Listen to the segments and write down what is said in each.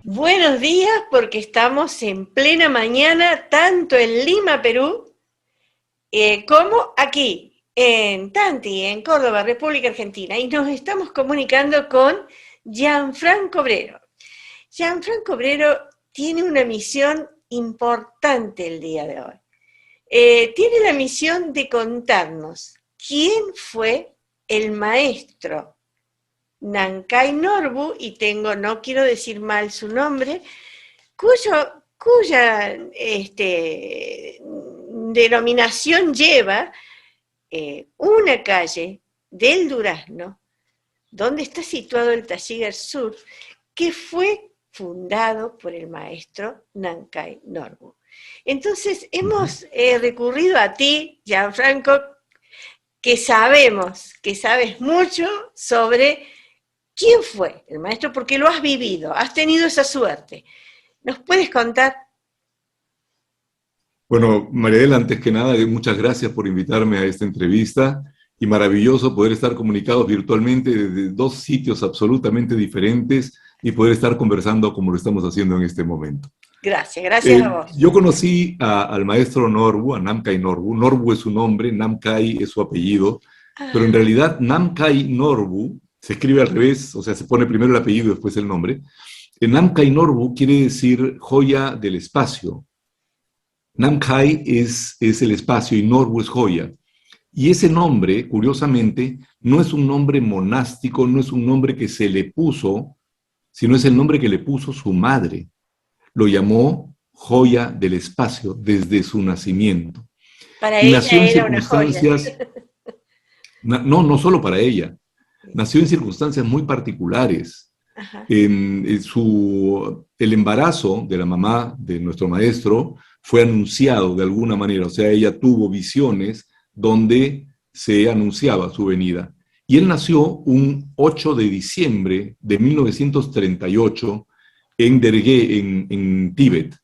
Buenos días porque estamos en plena mañana, tanto en Lima, Perú, como aquí, en Tanti, en Córdoba, República Argentina. Y nos estamos comunicando con Gianfranco Brero. Gianfranco Brero tiene una misión importante el día de hoy. Tiene la misión de contarnos quién fue el maestro Nancai Norbu, y no quiero decir mal su nombre, cuya denominación lleva una calle del Durazno, donde está situado el Taller Sur, que fue fundado por el maestro Nancai Norbu. Entonces hemos recurrido a ti, Gianfranco, que sabes mucho sobre quién fue el maestro, porque lo has vivido, has tenido esa suerte. ¿Nos puedes contar? Bueno, Mariel, antes que nada, muchas gracias por invitarme a esta entrevista y maravilloso poder estar comunicados virtualmente desde dos sitios absolutamente diferentes y poder estar conversando como lo estamos haciendo en este momento. Gracias a vos. Yo conocí al maestro Norbu, a Namkhai Norbu. Norbu es su nombre, Namkhai es su apellido, pero en realidad Namkhai Norbu se escribe al revés, o sea, se pone primero el apellido y después el nombre. Namkhai Norbu quiere decir joya del espacio. Namkhai es el espacio y Norbu es joya. Y ese nombre, curiosamente, no es un nombre monástico, no es un nombre que se le puso, sino es el nombre que le puso su madre. Lo llamó joya del espacio desde su nacimiento. Para Y ella nació en era una joya. circunstancias, no solo para ella, nació en circunstancias muy particulares. El embarazo de la mamá de nuestro maestro fue anunciado de alguna manera, o sea, ella tuvo visiones donde se anunciaba su venida. Y él nació un 8 de diciembre de 1938 en Derge, en Tíbet.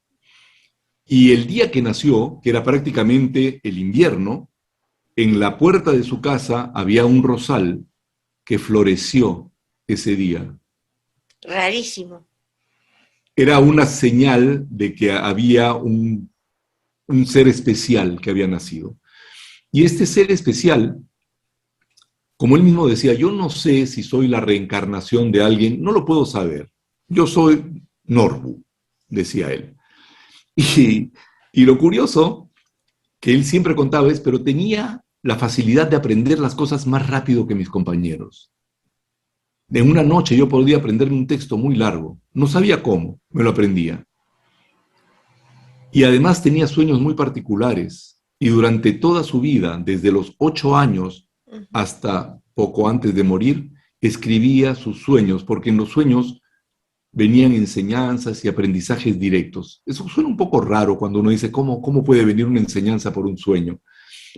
Y el día que nació, que era prácticamente el invierno, en la puerta de su casa había un rosal que floreció ese día. Rarísimo. Era una señal de que había un ser especial que había nacido. Y este ser especial, como él mismo decía, yo no sé si soy la reencarnación de alguien, no lo puedo saber. Yo soy Norbu, decía él. Y, y lo curioso que él siempre contaba es, pero tenía la facilidad de aprender las cosas más rápido que mis compañeros. En una noche yo podía aprenderme un texto muy largo. No sabía cómo, me lo aprendía. Y además tenía sueños muy particulares. Y durante toda su vida, desde los 8 años hasta poco antes de morir, escribía sus sueños, porque en los sueños venían enseñanzas y aprendizajes directos. Eso suena un poco raro cuando uno dice, ¿cómo puede venir una enseñanza por un sueño?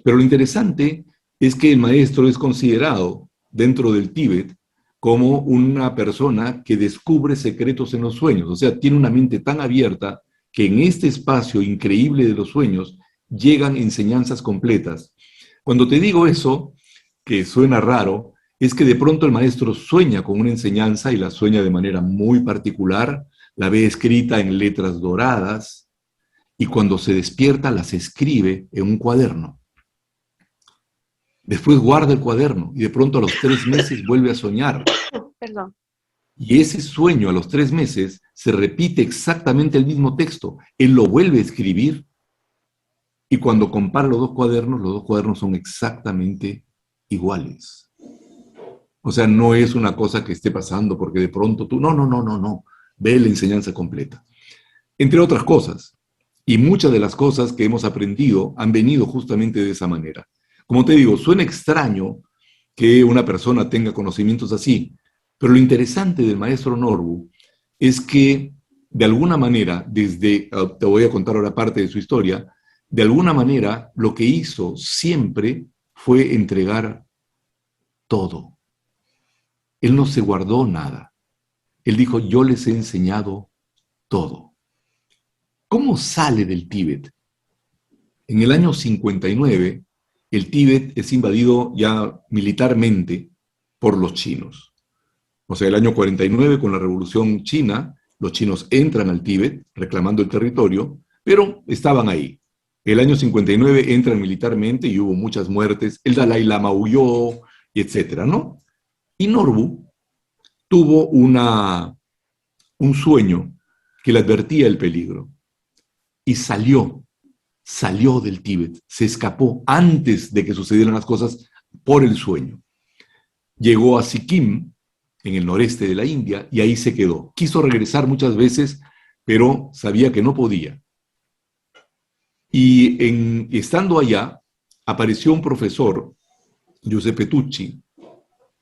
Pero lo interesante es que el maestro es considerado dentro del Tíbet como una persona que descubre secretos en los sueños, o sea, tiene una mente tan abierta que en este espacio increíble de los sueños llegan enseñanzas completas. Cuando te digo eso, que suena raro, es que de pronto el maestro sueña con una enseñanza y la sueña de manera muy particular, la ve escrita en letras doradas y cuando se despierta las escribe en un cuaderno. Después guarda el cuaderno y de pronto a los 3 meses vuelve a soñar. Perdón. Y ese sueño a los 3 meses se repite exactamente el mismo texto. Él lo vuelve a escribir y cuando compara los dos cuadernos son exactamente iguales. O sea, no es una cosa que esté pasando porque de pronto tú, no. Ve la enseñanza completa. Entre otras cosas. Y muchas de las cosas que hemos aprendido han venido justamente de esa manera. Como te digo, suena extraño que una persona tenga conocimientos así, pero lo interesante del maestro Norbu es que, de alguna manera, te voy a contar ahora parte de su historia, de alguna manera lo que hizo siempre fue entregar todo. Él no se guardó nada. Él dijo, yo les he enseñado todo. ¿Cómo sale del Tíbet? En el año 59, el Tíbet es invadido ya militarmente por los chinos. O sea, el año 49, con la Revolución China, Los chinos entran al Tíbet reclamando el territorio, pero estaban ahí. El año 59 entran militarmente y hubo muchas muertes. El Dalai Lama huyó, etcétera, ¿no? Y Norbu tuvo un sueño que le advertía el peligro y salió del Tíbet, se escapó antes de que sucedieran las cosas por el sueño. Llegó a Sikkim, en el noreste de la India, y ahí se quedó. Quiso regresar muchas veces, pero sabía que no podía. Y estando allá, apareció un profesor, Giuseppe Tucci,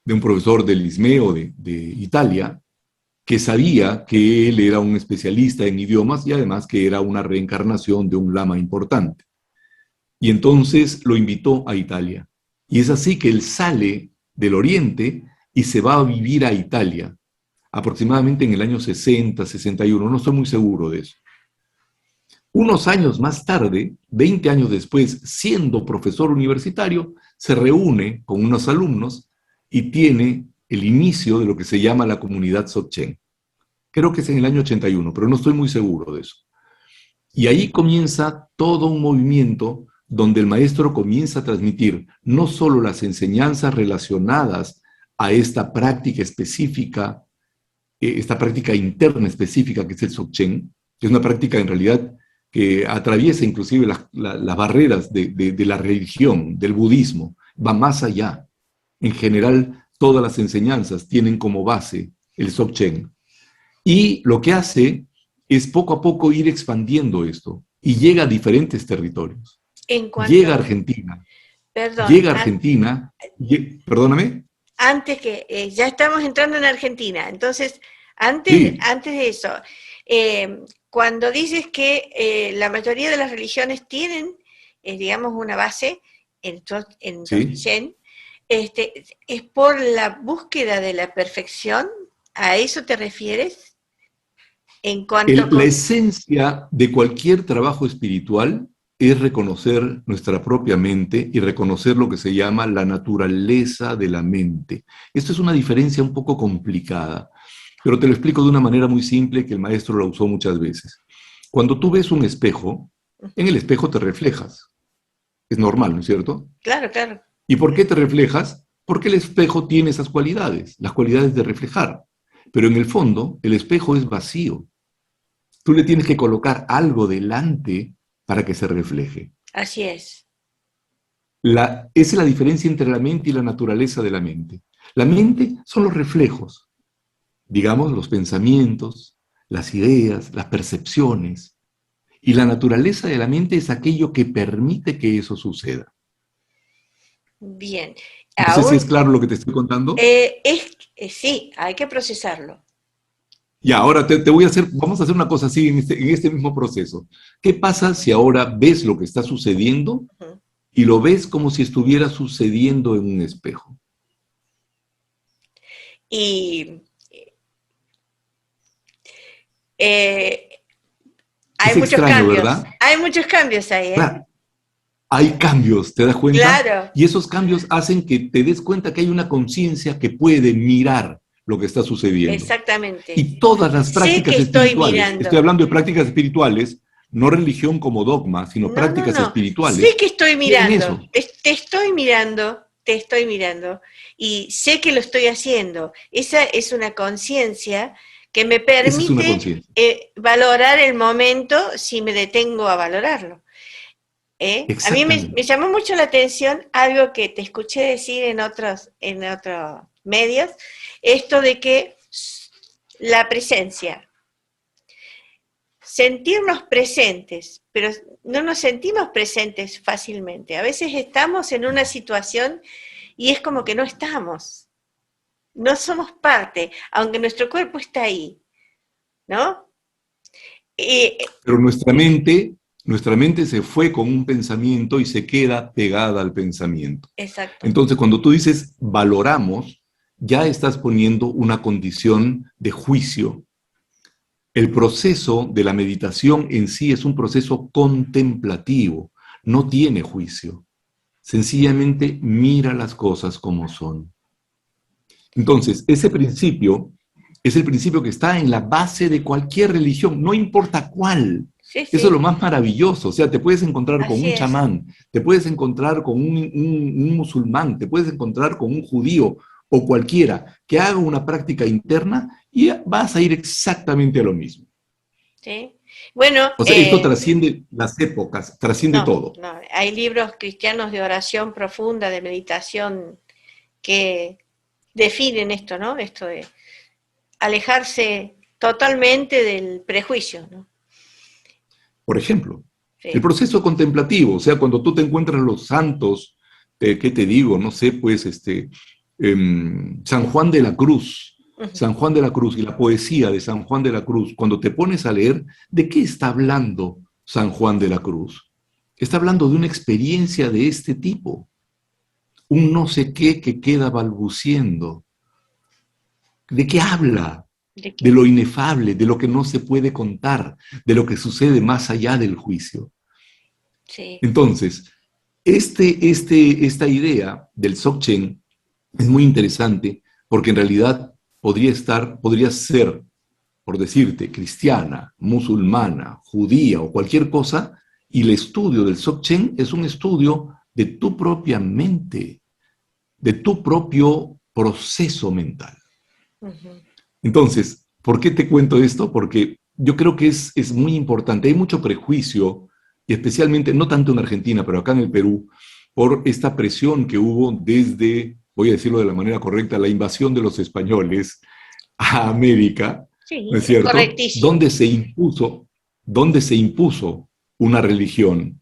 de un profesor del Ismeo de Italia, que sabía que él era un especialista en idiomas y además que era una reencarnación de un lama importante. Y entonces lo invitó a Italia. Y es así que él sale del Oriente y se va a vivir a Italia, aproximadamente en el año 60, 61, no estoy muy seguro de eso. Unos años más tarde, 20 años después, siendo profesor universitario, se reúne con unos alumnos y tiene el inicio de lo que se llama la comunidad Dzogchen. Creo que es en el año 81, pero no estoy muy seguro de eso. Y ahí comienza todo un movimiento donde el maestro comienza a transmitir no solo las enseñanzas relacionadas a esta práctica específica, esta práctica interna específica que es el Dzogchen, que es una práctica en realidad que atraviesa inclusive las barreras de la religión, del budismo, va más allá. En general, todas las enseñanzas tienen como base el Dzogchen. Y lo que hace es poco a poco ir expandiendo esto y llega a diferentes territorios. Llega a Argentina. Perdón, Llega a Argentina. Perdóname. Antes que, ya estamos entrando en Argentina, entonces, Sí. antes de eso, cuando dices que la mayoría de las religiones tienen, digamos, una base en Sí. Dzogchen, ¿es por la búsqueda de la perfección? ¿A eso te refieres? En cuanto La esencia de cualquier trabajo espiritual es reconocer nuestra propia mente y reconocer lo que se llama la naturaleza de la mente. Esto es una diferencia un poco complicada, pero te lo explico de una manera muy simple que el maestro la usó muchas veces. Cuando tú ves un espejo, en el espejo te reflejas. Es normal, ¿no es cierto? Claro, claro. ¿Y por qué te reflejas? Porque el espejo tiene esas cualidades, las cualidades de reflejar. Pero en el fondo, el espejo es vacío. Tú le tienes que colocar algo delante para que se refleje. Así es. Esa es la diferencia entre la mente y la naturaleza de la mente. La mente son los reflejos, digamos, los pensamientos, las ideas, las percepciones. Y la naturaleza de la mente es aquello que permite que eso suceda. Bien. No sé si es claro lo que te estoy contando. Sí, hay que procesarlo. Y ahora vamos a hacer una cosa así en este mismo proceso. ¿Qué pasa si ahora ves lo que está sucediendo y lo ves como si estuviera sucediendo en un espejo? Y hay Es muchos extraño, cambios. ¿verdad? Hay muchos cambios ahí, ¿eh? Claro, hay cambios, ¿te das cuenta? Claro. Y esos cambios hacen que te des cuenta que hay una conciencia que puede mirar lo que está sucediendo. Exactamente. Y todas las Sé que prácticas estoy espirituales, mirando. estoy hablando de prácticas espirituales, no religión como dogma, sino prácticas espirituales. Sé que estoy Tienen mirando. eso. Te estoy mirando. Y sé que lo estoy haciendo. Esa es una conciencia que me Esa es una permite conciencia. valorar el momento si me detengo a valorarlo. A mí me llamó mucho la atención algo que te escuché decir en otros medios, esto de que la presencia, sentirnos presentes, pero no nos sentimos presentes fácilmente. A veces estamos en una situación y es como que no estamos, no somos parte, aunque nuestro cuerpo está ahí, ¿no? Pero nuestra mente se fue con un pensamiento y se queda pegada al pensamiento. Exacto. Entonces, cuando tú dices valoramos, ya estás poniendo una condición de juicio. El proceso de la meditación en sí es un proceso contemplativo, no tiene juicio. Sencillamente mira las cosas como son. Entonces, ese principio Es el principio que está en la base de cualquier religión, no importa cuál. Sí, Eso es lo sí, más maravilloso. O sea, te puedes encontrar con así un es. chamán, te puedes encontrar con un musulmán, te puedes encontrar con un judío o cualquiera que haga una práctica interna y vas a ir exactamente a lo mismo. ¿Sí? Bueno, O sea, esto trasciende las épocas, trasciende no, todo. no, hay libros cristianos de oración profunda, de meditación, que definen esto, ¿no? Esto de alejarse totalmente del prejuicio, ¿no? Por ejemplo, el Sí. proceso contemplativo, o sea, cuando tú te encuentras los santos, ¿qué te digo? No sé, pues, San Juan de la Cruz, Ujú. San Juan de la Cruz y la poesía de San Juan de la Cruz, cuando te pones a leer, ¿de qué está hablando San Juan de la Cruz? Está hablando de una experiencia de este tipo, un no sé qué que queda balbuciendo. ¿De qué habla? ¿De De qué? lo inefable, de lo que no se puede contar, de lo que sucede más allá del juicio. Sí. Entonces, esta idea del Dzogchen es muy interesante porque en realidad podría ser, por decirte, cristiana, musulmana, judía o cualquier cosa, y el estudio del Dzogchen es un estudio de tu propia mente, de tu propio proceso mental. Ujú. Entonces, ¿por qué te cuento esto? Porque yo creo que es muy importante. Hay mucho prejuicio, y especialmente, no tanto en Argentina, pero acá en el Perú, por esta presión que hubo desde, voy a decirlo de la manera correcta, la invasión de los españoles a América, ¿no Sí, es es cierto? correctísimo. Donde se impuso una religión,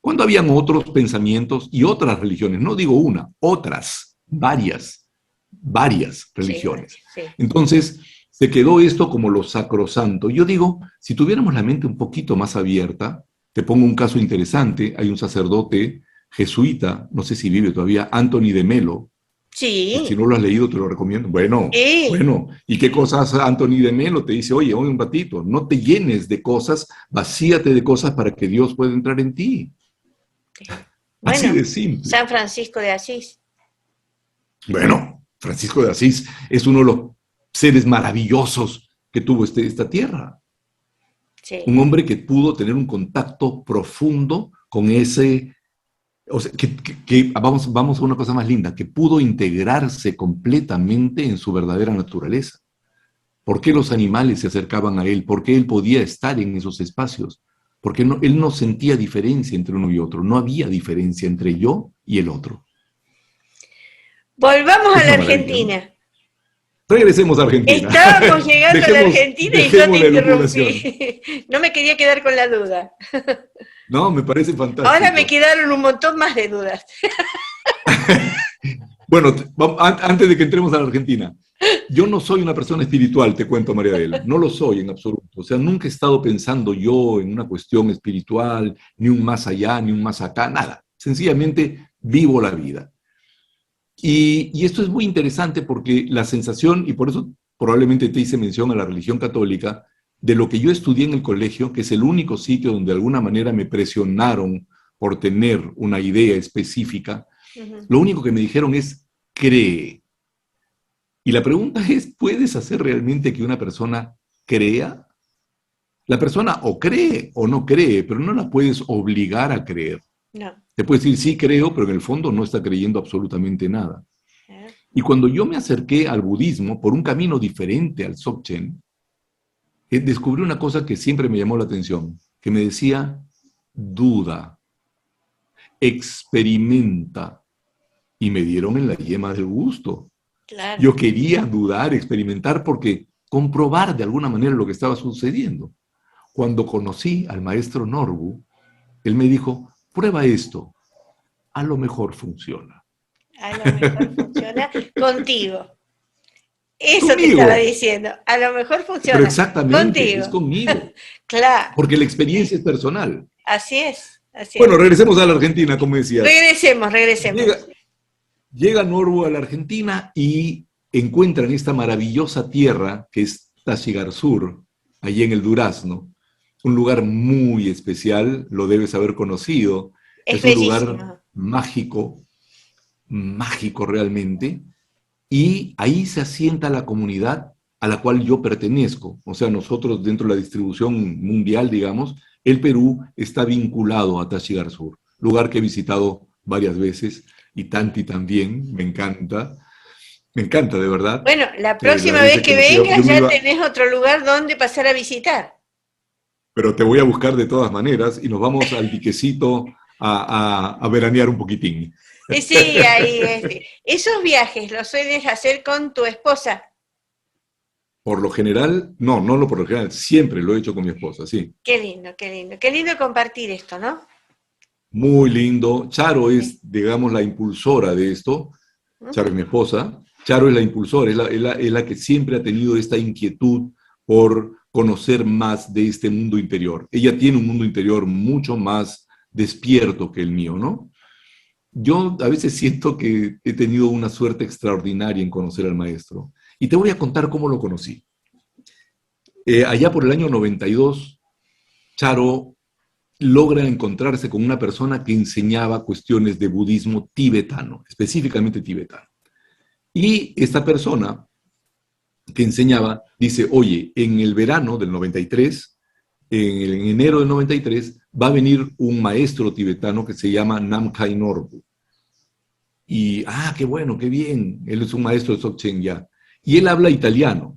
cuando habían otros pensamientos y otras religiones, no digo una, otras, varias Sí, vale, religiones. sí. Entonces, se quedó esto como lo sacrosanto. Yo digo, si tuviéramos la mente un poquito más abierta, te pongo un caso interesante, hay un sacerdote jesuita, no sé si vive todavía, Anthony de Melo, que si Sí, no lo has leído te lo recomiendo. sí. ¿Y qué cosas Anthony de Melo te dice? Oye, un ratito, no te llenes de cosas, vacíate de cosas para que Dios pueda entrar en ti. Sí. Así Bueno, de simple. San Francisco de Asís. Bueno, Francisco de Asís es uno de los seres maravillosos que tuvo esta tierra. Un Sí. hombre que pudo tener un contacto profundo con ese, o sea, vamos a una cosa más linda, que pudo integrarse completamente en su verdadera naturaleza. ¿Por qué los animales se acercaban a él? ¿Por qué él podía estar en esos espacios? Porque él no sentía diferencia entre uno y otro, no había diferencia entre yo y el otro. Volvamos a Es la una maravilla, ¿no? Argentina. Regresemos a Argentina. Estábamos llegando a la Argentina y yo Dejemos te la elucubración. interrumpí. No me quería quedar con la duda. No, me parece Ahora me fantástico. quedaron un montón más de dudas. Bueno, antes de que entremos a la Argentina, yo no soy una persona espiritual, te cuento, María Adela. No lo soy en absoluto. O sea, nunca he estado pensando yo en una cuestión espiritual, ni un más allá, ni un más acá, nada. Sencillamente vivo la vida. Y esto es muy interesante porque la sensación, y por eso probablemente te hice mención a la religión católica, de lo que yo estudié en el colegio, que es el único sitio donde de alguna manera me presionaron por tener una idea específica, Ujú. lo único que me dijeron es, cree. Y la pregunta es, ¿puedes hacer realmente que una persona crea? La persona o cree o no cree, pero no la puedes obligar a creer. No. Te puedes decir, sí creo, pero en el fondo no está creyendo absolutamente nada. ¿Eh? Y cuando yo me acerqué al budismo por un camino diferente al Dzogchen, descubrí una cosa que siempre me llamó la atención, que me decía, duda, experimenta, y me dieron en la yema del gusto. Claro. Yo quería dudar, experimentar, porque comprobar de alguna manera lo que estaba sucediendo. Cuando conocí al maestro Norbu, él me dijo, prueba esto, a lo mejor funciona. A lo mejor funciona contigo. Eso te estaba Conmigo, diciendo. A lo mejor pero funciona exactamente, es contigo. conmigo, Claro. porque la experiencia es personal. Así es. Así Bueno, es. regresemos a la Argentina, como decías. Regresemos, regresemos. Llega, llega Norbu a la Argentina y encuentran esta maravillosa tierra que es Tachigarzur, allí en el Durazno, un lugar muy especial, lo debes haber conocido, Es es un lugar bellísimo. mágico, mágico realmente, y ahí se asienta la comunidad a la cual yo pertenezco. O sea, nosotros dentro de la distribución mundial, digamos, el Perú está vinculado a Tashigar Sur, lugar que he visitado varias veces, y Tanti también, me encanta de verdad. Bueno, la Las próxima vez veces que que nos iba, yo vengas me ya iba, tenés otro lugar donde pasar a visitar. pero te voy a buscar de todas maneras y nos vamos al diquecito a veranear un poquitín. Y sí, ahí, esos viajes los sueles hacer con tu esposa. Por lo general, no, por lo general, siempre lo he hecho con mi esposa, sí. Qué lindo, qué lindo. Qué lindo compartir esto, ¿no? Muy lindo. Charo Sí. es, digamos, la impulsora de esto. Charo es Ujú. mi esposa. Charo es la impulsora, es la que siempre ha tenido esta inquietud por conocer más de este mundo interior. Ella tiene un mundo interior mucho más despierto que el mío, ¿no? Yo a veces siento que he tenido una suerte extraordinaria en conocer al maestro. Y te voy a contar cómo lo conocí. Allá por el año 92, Charo logra encontrarse con una persona que enseñaba cuestiones de budismo tibetano, específicamente tibetano. Y esta persona que enseñaba dice, oye, en el verano del 93, en enero del 93, va a venir un maestro tibetano que se llama Namkhai Norbu. Y, qué bueno, qué bien, él es un maestro de Dzogchen ya. Y él habla italiano.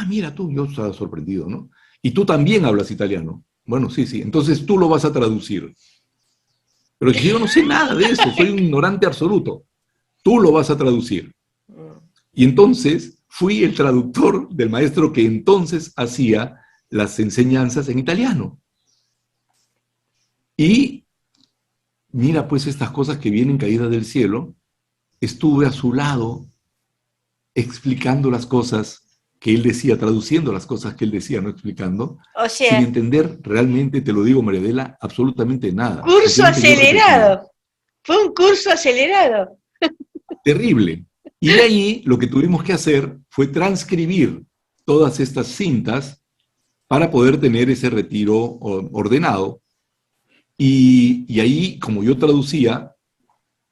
Mira tú, yo estaba sorprendido, ¿no? Y tú también hablas italiano. Bueno, sí, sí. Entonces tú lo vas a traducir. Pero yo no sé nada de eso, soy un ignorante absoluto. Tú lo vas a traducir. Y entonces fui el traductor del maestro que entonces hacía las enseñanzas en italiano. Y mira pues estas cosas que vienen caídas del cielo, estuve a su lado explicando las cosas que él decía, traduciendo las cosas que él decía, no explicando, O sin sea, entender realmente, te lo digo, Mariadela, absolutamente nada. curso Simplemente yo repetía. acelerado. Fue un curso acelerado. Terrible. Y de ahí lo que tuvimos que hacer fue transcribir todas estas cintas para poder tener ese retiro ordenado. Y ahí, como yo traducía,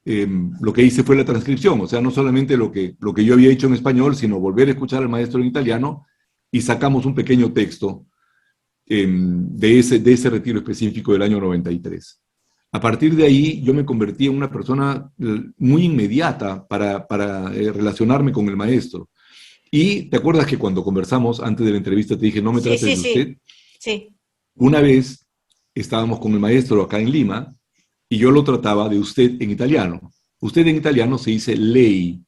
lo que hice fue la transcripción, o sea, no solamente lo que yo había hecho en español, sino volver a escuchar al maestro en italiano y sacamos un pequeño texto de ese retiro específico del año 93. A partir de ahí yo me convertí en una persona muy inmediata para relacionarme con el maestro. Y te acuerdas que cuando conversamos antes de la entrevista te dije, no me Sí, trates sí, de usted. sí. Sí. Una vez estábamos con el maestro acá en Lima y yo lo trataba de usted en italiano. Usted en italiano se dice lei,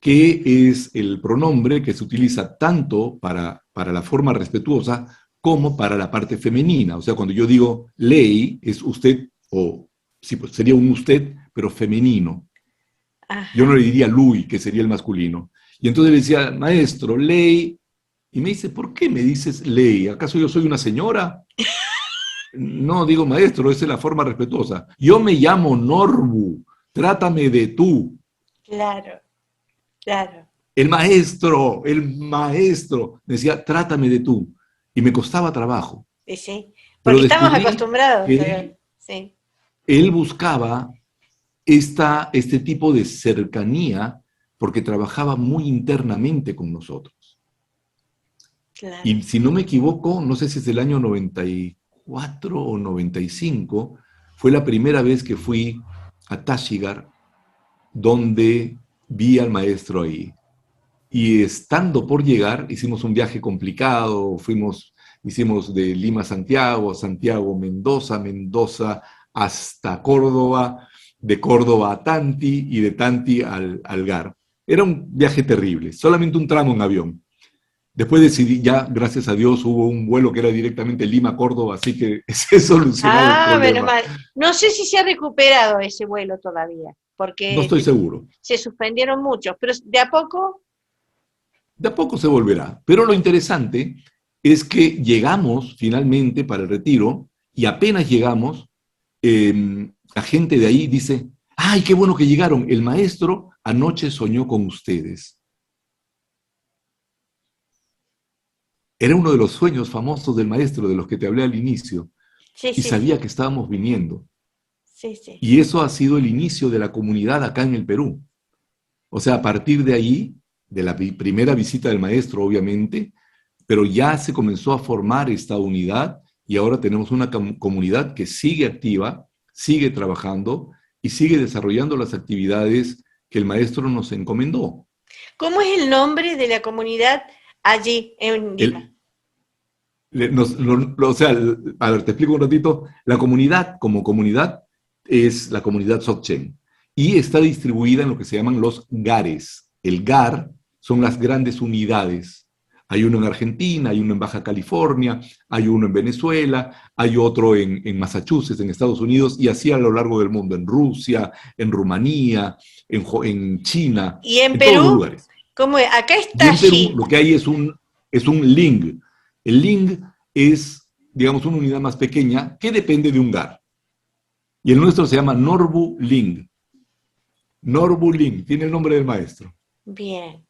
que es el pronombre que se utiliza tanto para la forma respetuosa como para la parte femenina. O sea, cuando yo digo lei, es usted, o sí, pues sería un usted, pero femenino. Yo no Ajá. le diría lui, que sería el masculino. Y entonces le decía, maestro, lei, y me dice, ¿por qué me dices lei? ¿Acaso yo soy una señora? No, digo, maestro, esa es la forma respetuosa. Yo me llamo Norbu, trátame de tú. Claro, claro. El maestro, decía, trátame de tú. Y me costaba trabajo. Sí, sí. Pero Porque estamos descubrí acostumbrados. que Sí. él buscaba este tipo de cercanía porque trabajaba muy internamente con nosotros. Claro. Y si no me equivoco, no sé si es el año 94 o 95, fue la primera vez que fui a Tashigar, donde vi al maestro ahí. Y estando por llegar, hicimos un viaje complicado, hicimos de Lima a Santiago, Santiago Mendoza, Mendoza hasta Córdoba, de Córdoba a Tanti y de Tanti al Algar. Era un viaje terrible, solamente un tramo en avión. Después decidí, ya, gracias a Dios, hubo un vuelo que era directamente Lima-Córdoba, así que se solucionaba el Menos problema. mal. No sé si se ha recuperado ese vuelo todavía, No porque estoy seguro. se suspendieron muchos, pero de a poco, De a poco se volverá. Pero lo interesante es que llegamos finalmente para el retiro y apenas llegamos, la gente de ahí dice, ¡ay, qué bueno que llegaron! El maestro anoche soñó con ustedes. Era uno de los sueños famosos del maestro, de los que te hablé al inicio, sí, y sí, sabía sí, que estábamos viniendo. sí, sí. Y eso ha sido el inicio de la comunidad acá en el Perú. O sea, a partir de ahí de la primera visita del maestro, obviamente, pero ya se comenzó a formar esta unidad y ahora tenemos una comunidad que sigue activa, sigue trabajando y sigue desarrollando las actividades que el maestro nos encomendó. ¿Cómo es el nombre de la comunidad allí en Lima? O sea, a ver, te explico un ratito. La comunidad, como comunidad, es la comunidad Dzogchen y está distribuida en lo que se llaman los GARES. El GAR son las grandes unidades. Hay uno en Argentina, hay uno en Baja California, hay uno en Venezuela, hay otro en Massachusetts, en Estados Unidos, y así a lo largo del mundo, en Rusia, en Rumanía, en China, ¿Y en en todos los Perú? lugares. ¿Cómo es? Acá Y está en Perú allí. lo que hay es un LING. El LING es, digamos, una unidad más pequeña que depende de un GAR. Y el nuestro se llama Norbu Ling. Norbu Ling, tiene el nombre del maestro. Bien.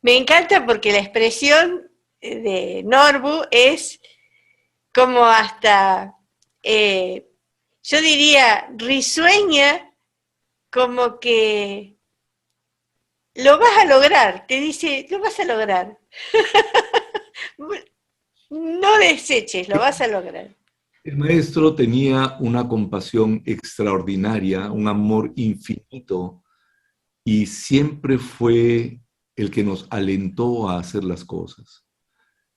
Me encanta porque la expresión de Norbu es como hasta, yo diría, risueña, como que lo vas a lograr, te dice, lo vas a lograr. No deseches, lo vas a lograr. El maestro tenía una compasión extraordinaria, un amor infinito, y siempre fue el que nos alentó a hacer las cosas.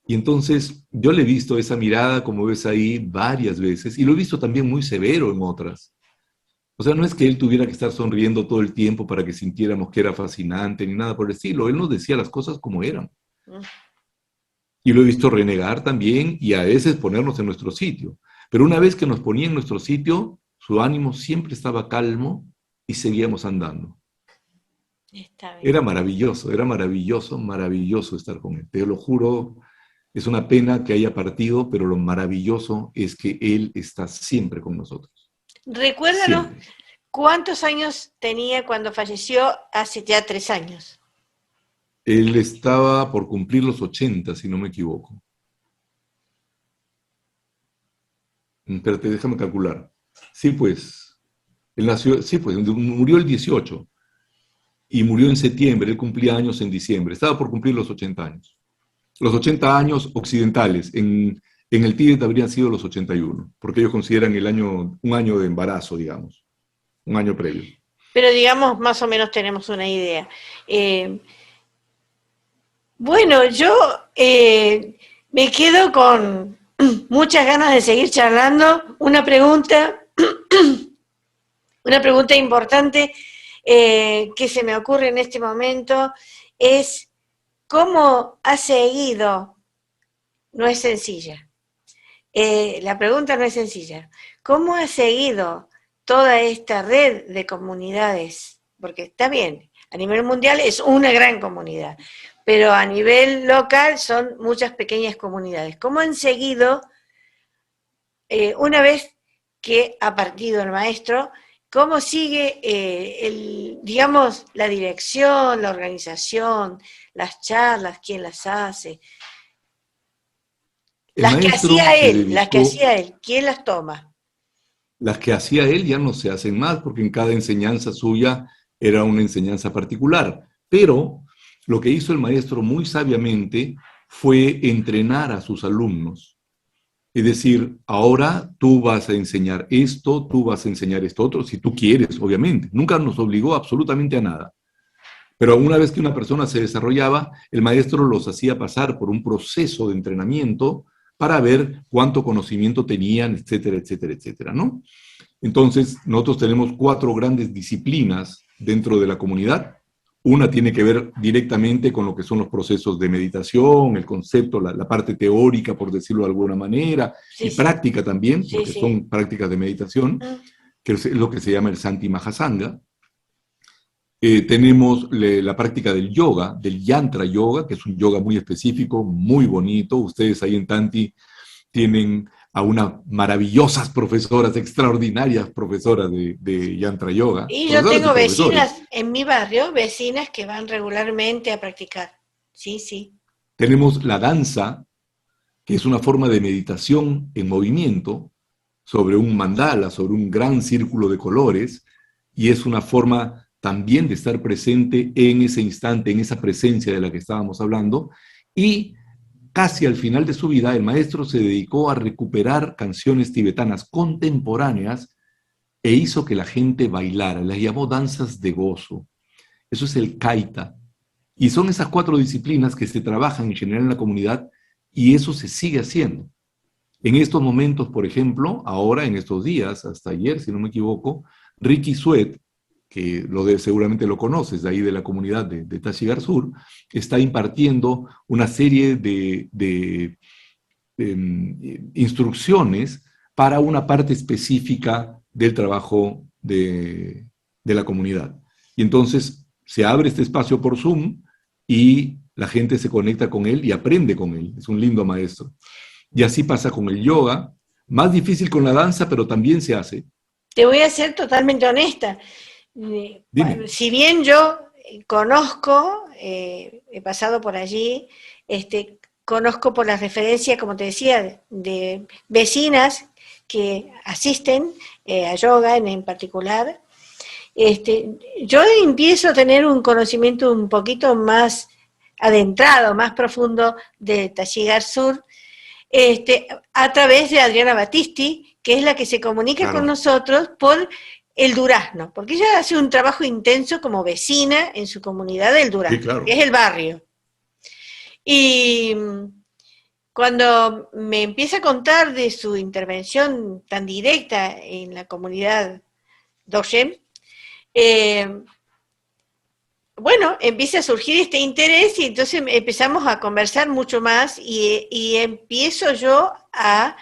Y entonces yo le he visto esa mirada, como ves ahí, varias veces, y lo he visto también muy severo en otras. O sea, no es que él tuviera que estar sonriendo todo el tiempo para que sintiéramos que era fascinante, ni nada por el estilo. Él nos decía las cosas como eran. Y lo he visto renegar también y a veces ponernos en nuestro sitio. Pero una vez que nos ponía en nuestro sitio, su ánimo siempre estaba calmo y seguíamos andando. Está bien. Era maravilloso, maravilloso estar con él. Te lo juro, es una pena que haya partido, pero lo maravilloso es que él está siempre con nosotros. Recuérdanos Siempre. cuántos años tenía cuando falleció hace ya 3 años. Él estaba por cumplir los 80, si no me equivoco. Espérate, déjame calcular. Sí, pues, él nació, sí, pues, murió el 18 y murió en septiembre, él cumplía años en diciembre, estaba por cumplir los 80 años. Los 80 años occidentales, en el Tíbet habrían sido los 81, porque ellos consideran un año de embarazo, digamos, un año previo. Pero digamos, más o menos tenemos una idea. Bueno, yo me quedo con muchas ganas de seguir charlando. Una pregunta importante que se me ocurre en este momento es ¿cómo ha seguido? No es sencilla. La pregunta no es sencilla. ¿Cómo ha seguido toda esta red de comunidades? Porque está bien, a nivel mundial es una gran comunidad, pero a nivel local son muchas pequeñas comunidades. ¿Cómo han seguido, una vez que ha partido el maestro, cómo sigue, digamos, la dirección, la organización, las charlas, quién las hace? El maestro se Las que dedicó, hacía él, ¿quién las toma? las que hacía él ya no se hacen más, porque en cada enseñanza suya era una enseñanza particular, pero lo que hizo el maestro muy sabiamente fue entrenar a sus alumnos. Es decir, ahora tú vas a enseñar esto, tú vas a enseñar esto otro, si tú quieres, obviamente. Nunca nos obligó absolutamente a nada. Pero una vez que una persona se desarrollaba, el maestro los hacía pasar por un proceso de entrenamiento para ver cuánto conocimiento tenían, etcétera, etcétera, etcétera, ¿no? Entonces, nosotros tenemos 4 grandes disciplinas dentro de la comunidad. Una tiene que ver directamente con lo que son los procesos de meditación, el concepto, la parte teórica, por decirlo de alguna manera, Sí, y sí, práctica también, sí, porque sí. son prácticas de meditación, que es lo que se llama el Santi Mahasanga. Tenemos la práctica del yoga, del yantra yoga, que es un yoga muy específico, muy bonito. Ustedes ahí en Tanti tienen a unas maravillosas profesoras, extraordinarias profesoras de yantra yoga, Y yo profesoras y tengo profesores. vecinas en mi barrio, vecinas que van regularmente a practicar. Sí, sí. Tenemos la danza, que es una forma de meditación en movimiento sobre un mandala, sobre un gran círculo de colores, y es una forma también de estar presente en ese instante, en esa presencia de la que estábamos hablando, y casi al final de su vida, el maestro se dedicó a recuperar canciones tibetanas contemporáneas e hizo que la gente bailara, las llamó danzas de gozo. Eso es el kaita. Y son esas 4 disciplinas que se trabajan en general en la comunidad y eso se sigue haciendo. En estos momentos, por ejemplo, ahora en estos días, hasta ayer, si no me equivoco, Ricky Suet, que seguramente lo conoces, de ahí de la comunidad de Tashigar Sur, está impartiendo una serie de instrucciones para una parte específica del trabajo de la comunidad. Y entonces se abre este espacio por Zoom y la gente se conecta con él y aprende con él. Es un lindo maestro. Y así pasa con el yoga, más difícil con la danza, pero también se hace. Te voy a ser totalmente honesta. Dime. Si bien yo conozco, he pasado por allí, conozco por la referencia, como te decía, de vecinas que asisten a yoga en particular, yo empiezo a tener un conocimiento un poquito más adentrado, más profundo de Tashigar Sur, a través de Adriana Battisti, que es la que se comunica con nosotros por el Durazno, porque ella hace un trabajo intenso como vecina en su comunidad del Durazno, Sí, claro. que es el barrio. Y cuando me empieza a contar de su intervención tan directa en la comunidad Doshem, bueno, empieza a surgir este interés y entonces empezamos a conversar mucho más y empiezo yo a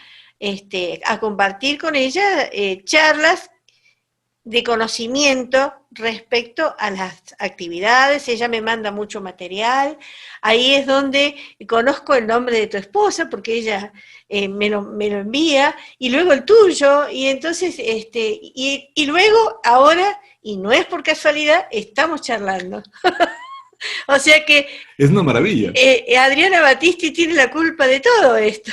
compartir con ella charlas de conocimiento respecto a las actividades. Ella me manda mucho material, ahí es donde conozco el nombre de tu esposa, porque ella me lo envía, y luego el tuyo, y entonces, y luego, ahora, y no es por casualidad, estamos charlando. O sea que es una maravilla. Adriana Battisti tiene la culpa de todo esto.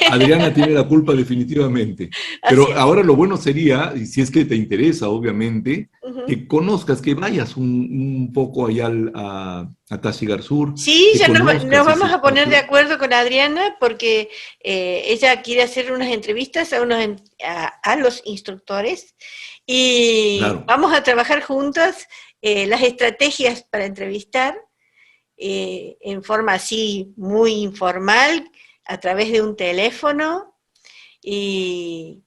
Adriana tiene la culpa definitivamente. Pero ahora lo bueno sería, y si es que te interesa, obviamente, que conozcas, que vayas un poco allá a Tashigar Sur. Sí, ya nos vamos a poner de espacio. acuerdo con Adriana porque ella quiere hacer unas entrevistas a los instructores y Claro. vamos a trabajar juntas las estrategias para entrevistar en forma así muy informal, a través de un teléfono,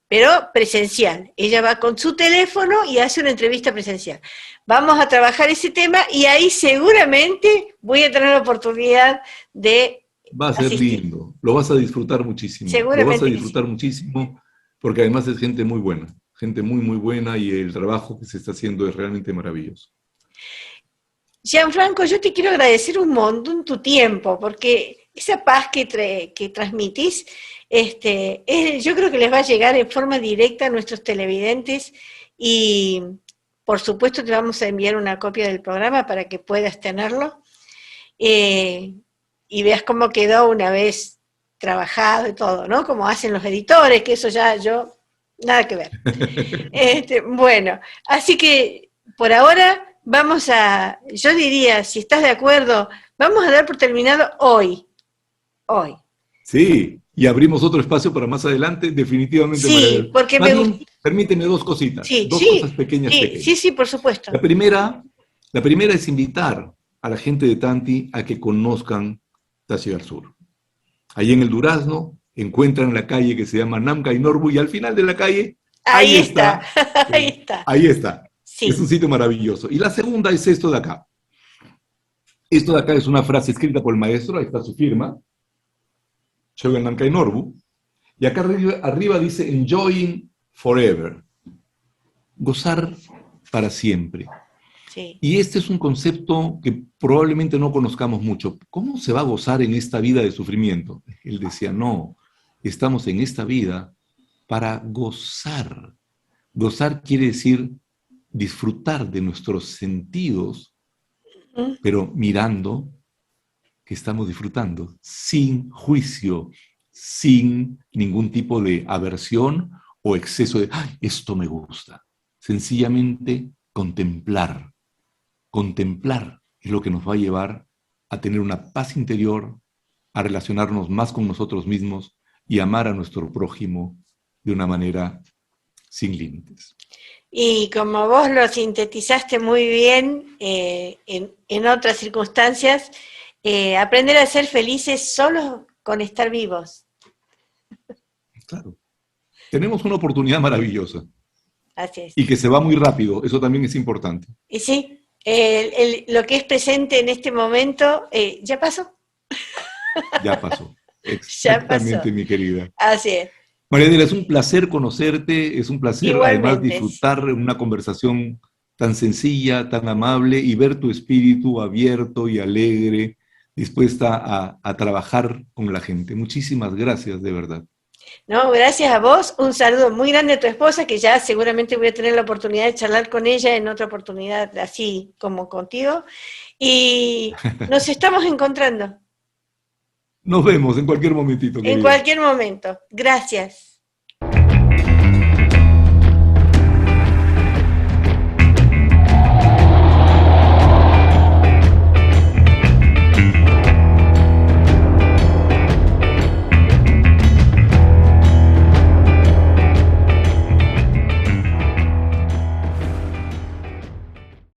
pero presencial. Ella va con su teléfono y hace una entrevista presencial. Vamos a trabajar ese tema y ahí seguramente voy a tener la oportunidad de Va a ser asistir. lindo, lo vas a disfrutar muchísimo. Lo vas a Seguramente que sí. disfrutar muchísimo porque además es gente muy buena, gente muy, muy buena y el trabajo que se está haciendo es realmente maravilloso. Gianfranco, yo te quiero agradecer un montón tu tiempo, porque esa paz que transmitís, yo creo que les va a llegar en forma directa a nuestros televidentes y por supuesto te vamos a enviar una copia del programa para que puedas tenerlo y veas cómo quedó una vez trabajado y todo, ¿no? Como hacen los editores, que eso ya yo, nada que ver. Bueno, así que por ahora vamos yo diría, si estás de acuerdo, vamos a dar por terminado hoy. Sí, y abrimos otro espacio para más adelante, definitivamente, María Sí, del. porque Más me bien, gusta. permíteme dos cositas, Sí, dos cosas pequeñas, sí, pequeñas. por supuesto. La primera es invitar a la gente de Tanti a que conozcan Tashigar Sur. Allí en el Durazno encuentran la calle que se llama Namkai Norbu y al final de la calle, Ahí está, ahí eh, está. ahí está. Es Sí. un sitio maravilloso. Y la segunda es esto de acá. Esto de acá es una frase escrita por el maestro, ahí está su firma, Shogun Namkai Norbu, y acá arriba dice enjoying forever, gozar para siempre. Sí. Y este es un concepto que probablemente no conozcamos mucho. ¿Cómo se va a gozar en esta vida de sufrimiento? Él decía, no, estamos en esta vida para gozar. Gozar quiere decir disfrutar de nuestros sentidos, pero mirando que estamos disfrutando, sin juicio, sin ningún tipo de aversión o exceso de, ¡ay, esto me gusta! Sencillamente contemplar. Contemplar es lo que nos va a llevar a tener una paz interior, a relacionarnos más con nosotros mismos y amar a nuestro prójimo de una manera sin límites. Y como vos lo sintetizaste muy bien en otras circunstancias, aprender a ser felices solo con estar vivos. Claro. Tenemos una oportunidad maravillosa Así es. y que se va muy rápido, eso también es importante. Y sí, lo que es presente en este momento ya pasó, Ya pasó. ya pasó. Exactamente, mi querida. Así es. Marianela, es un placer conocerte, es un placer además Igualmente. disfrutar una conversación tan sencilla, tan amable y ver tu espíritu abierto y alegre, dispuesta a trabajar con la gente. Muchísimas gracias, de verdad. No, gracias a vos. Un saludo muy grande a tu esposa, que ya seguramente voy a tener la oportunidad de charlar con ella en otra oportunidad, así como contigo. Y nos estamos encontrando Nos vemos en cualquier momentito, en querida. cualquier momento. Gracias.